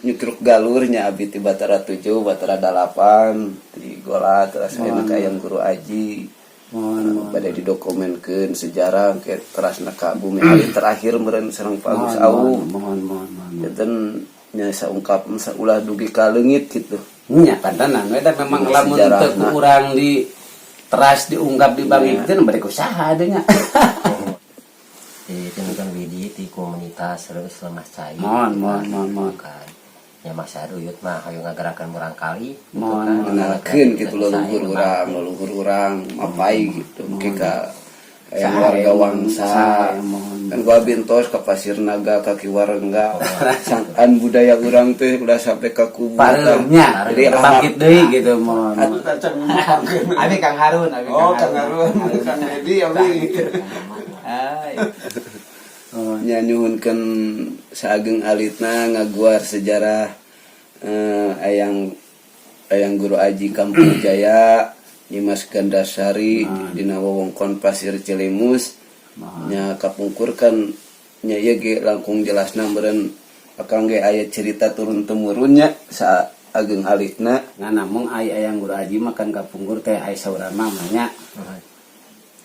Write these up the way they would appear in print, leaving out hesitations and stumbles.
nyukruk galurnya abi ti Batara 7 Batara 8 di Gola terus enak ayam guru aji pada didokumenkeun sejarah ke terasna ka bumi ali terakhir meureun sareng Pak Agus Au janten nya saungkap ulah dugi ka leungit kitu nya pantanan eta memang lamun teu urang di teras diungkap dibangikeun bade usaha adanya di temukan widi di komunitas terus lemas cair mon kan ya masa duyut mah hayu ngagerakan murang kali mengenalkeun gitu leluhur urang mapai gitu mungkin ka yang warga Wangsa kan gua bintos ke Pasir Naga kaki warengga sangkan budaya urang teh udah sampai ke kubur pareunya jadi bangkit deui gitu mon abi Kang Harun Kang Harun Kang Edi abi nyanyuhunkeun saageng alitna ngaguar sejarah ayang guru aji Kampung Jaya Nyimas Gandasari dina wewengkon Pasir Cilimus nya kapungkurkan nya ieu ge langkung jelasna meureun akang ge aya cerita turun temurunnya saageng alitna namung ayang guru aji makan kapungkur teh aya saurama nya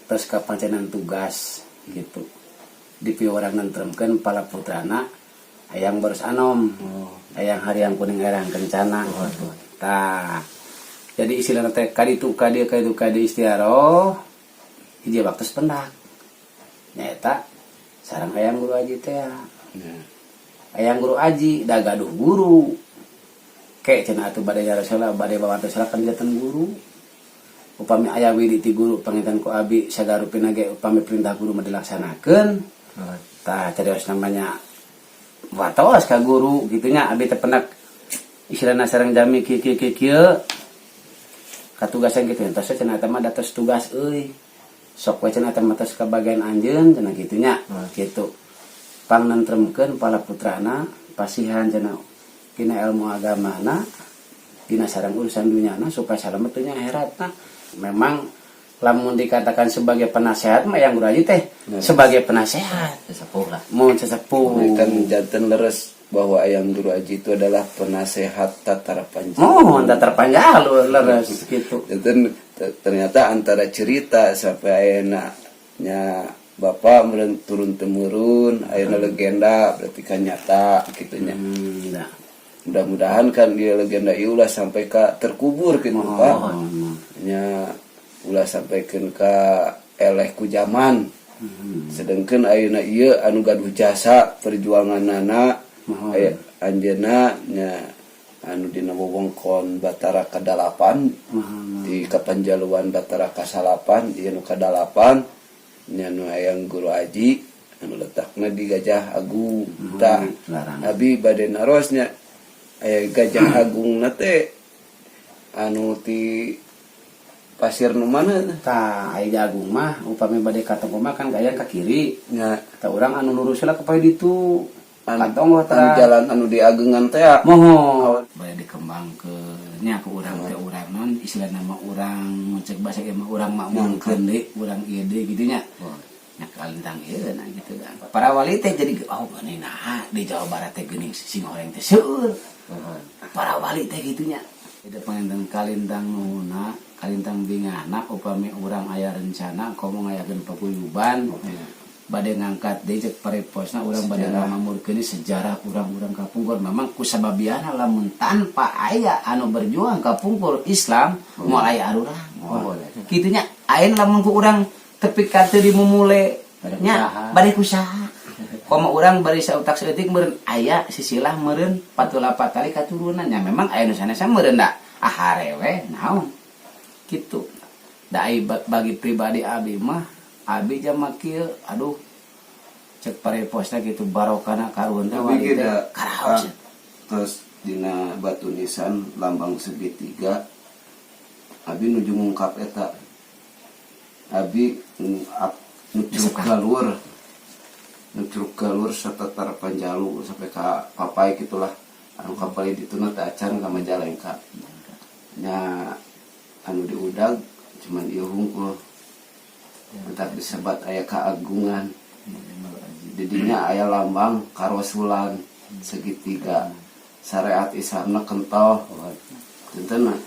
terus kapancenan tugas gitu di piorang nentremkeun pala putrana ayang beres anom ayang hariang kuning erang kencana tah jadi istilahna teh kaditu kadi istiaroh hiji waktu pendak nyaeta sareng ayang guru aji teh ayang guru aji da gaduh guru ke cenah atuh bade Rasulullah bade bawa teh kan janten guru upami aya widi ti guru panginten ku abi sagarupina ge upami perintah guru mah dilaksanakeun tah carios namanya watos ka guru gitunya abi teh pendak istilahna sareng jami kieu katugasan gitu tos cenah eta mah datos tugas euy sok we cenah eta mah tos ka bagian anjeun cenah gitunya kitu pangnentremkeun pala putrana pasihan cenah dina ilmu agamana dina sareng urusan dunyana supaya salamet dunya akhiratna memang lamun dikatakan sebagai penasehat mah yang guru aji teh sebagai penasehat sesepuh lah mun sesepuh kan janten leres bahwa ayang guru aji itu adalah penasehat Tatar Panjalu Tatar Panjalu leres gitu janten ternyata antara cerita sampai ayeuna nya bapak meureun turun temurun ayeuna legenda berarti kan nyata kitunya mudah-mudahan kan dia legenda ieu ulah sampai ka terkubur gitu Pak nya ulah sampaikan ke eleh ku zaman sedangkan ayeuna ieu anu gaduh jasa perjuanganana anjeunna nya anu dina wewengkon Batara ka-8 di kapanjaluan Batara ka-8 ieu nu ka-8 nya nu ayang guru aji anu letakna di Gajah Agung tah abi bade narosnya aya Gajah Agung na teh anu ti pasir nu mana tah aya Agung mah upami bade katong mah kan gayang ka kiri nya tah urang anu lurus heula ka pae ditu katong tah jalan anu di Agengan teh moho bade dikembangkeun nya ku urang teh urang non istilahna mah urang cek basa ge mah urang makmungkeun deui urang ieu deui kitu nya nya kalintang ieu na gitu kan para wali teh jadi geuning nah di Jawa Barat teh geuning sing horeng teh seueur para wali teh kitu nya ida panginten kalintang nuhuna kalintang bingana upami urang aya rencana komo ngayakeun paguyuban bade ngangkat deui cek pareposna urang bade ngamamurkeun sejarah urang-urang kapungkur memang kusababiana lamun tanpa aya anu berjuang kapungkur Islam moal aya arurang kitu nya ayeuna lamun ku urang tepi ka teu dimumule nya bade kusaha komo urang bari sautak saeutik meureun aya sisilah meureun patulapat tali katurunan nya memang aya nu sanesna meureun da aharewe naon gitu da bagi pribadi abi mah abi jama kieu aduh cek pareposna gitu barokana karuhun teh wali teh karaos terus dina batu nisan lambang segitiga abi nuju ngungkap eta abi nucruk galur Tatar Panjalu sampai ka papai gitulah anu kapal dituna teh acan ka Majalengka nya anu diudag cuman ieu hungkul tetap disebat aya keagungan didinya aya lambang karasulan segitiga syariat Islamna kental tentang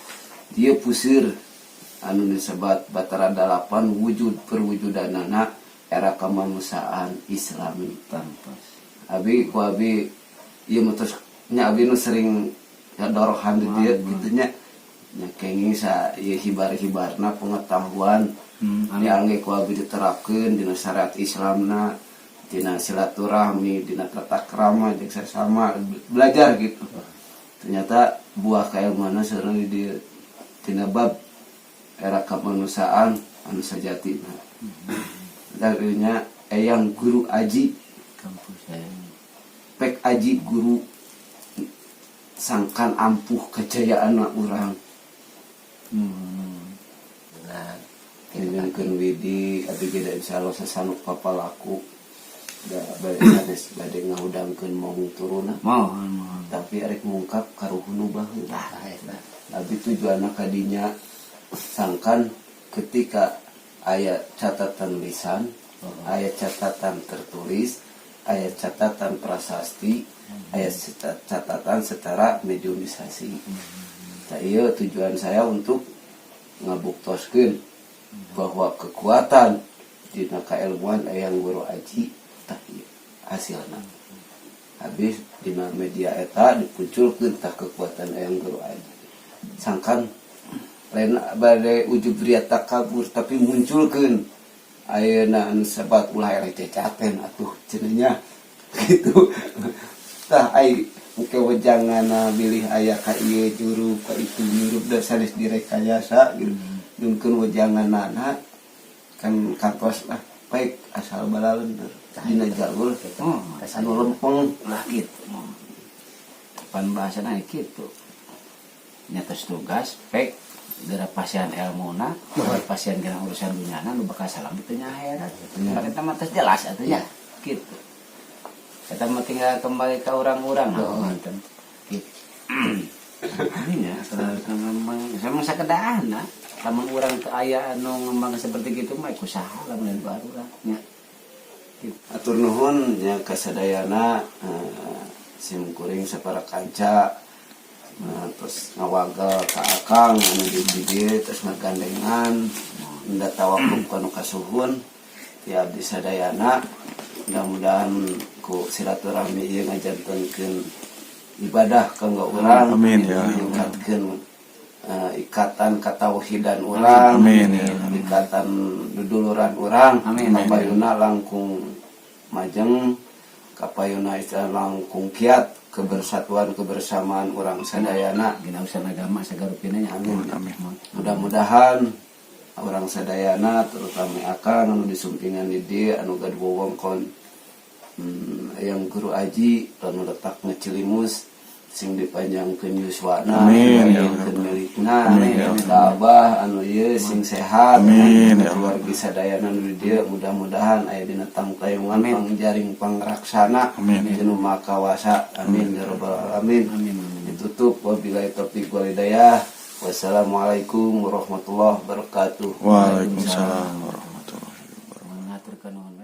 dia pusir anu disebut Batara 8 wujud perwujudanana era kemanusiaan Islami. Abi ku abi ieu mah terus nya abi nu sering dorohan di dieu kitu nya kenging sa ieu hibar-hibarna pengetahuan diangge ku abi diterapkeun dina syariat Islamna, dina silaturahmi, dina tata krama jeung sesama belajar gitu. Ternyata buah keilmuanna seureung di tina bab era kemanusiaan anu sajatina. Darinya eyang guru aji kampus pek aji guru sangkan ampuh kejayaan urang. Nah, Ingin widi abdi geda insyaallah sasanuk papalaku da bade ngahudangkeun mau turuna. Tapi arek ngungkap karuhunu baheula. Abi tujuanna kadinya sangkan ketika aya catatan lisan, aya catatan tertulis, aya catatan prasasti, aya catatan secara mediumisasi. Nah, iya tujuan saya untuk ngabuktoskeun bahwa kekuatan dina kailmuan yang guru aji tah hasilna. Habis dina media eta dipunculkeun tah kekuatan yang guru aji. Sangkan lain bade ujub ria takabur tapi munculkeun ayeuna anu sebat ulah eleh cacaten atuh cenanya gitu. Tah ai muke wejanganna bilih aya ka ieu juru ka itu juru da sanes direkayasa gitu. Dungkeun wejanganna kan kantos lah baik asal balaeun dina jalur anu lempeng lah gitu. Pan bahasana kitu. Nyata tugas pek gara pasien ilmuna, pasien gara urusan dunyana nu bakal salam teu nya akhirat. Eta mah teh jelas atuh nya. Kitu. Eta mah tinggal kembali ke orang-orang ngoten. Kitu. Ini nya memang sama sakedaana. Lamun urang teu aya anu ngembang seperti kitu mah ku saha lamun baru lah nya. Atur nuhun nya kasadayana simkuring sapara kanca. Terus ngawagal ka akang anu di dieu terus ngagandengan nda tawakuf kana kasuhun ti abdi sadayana. Mudah-mudahan ku silaturahmi ieu ngajantenkeun ibadah kanggo urang, amin ya meningkatkeun ikatan katauhidan urang, ikatan duduluran urang, kapayuna langkung majeng, kapayuna istilah langkung kiat kebersatuan kebersamaan orang sadayana Gina usaha agama sagarupina nya amin. Mudah-mudahan orang sadayana terutama akang anu disumpingan di dieu anu gaduh wewengkon yang guru aji anu letak ngecilimus sing dipanjangkeun yuswana dipanjangkeun milikna abah anu ieu sing sehat keluarga sadayana nu dieu mudah-mudahan aya dina tangtayungan pangjaring pangraksana jeung makawasa amin ya rabbal alamin. Ditutup wabillahi taufiq wal hidayah. Wassalamualaikum warahmatullahi wabarakatuh. Waalaikumsalam warahmatullahi wabarakatuh. Mengaturkeun nuhun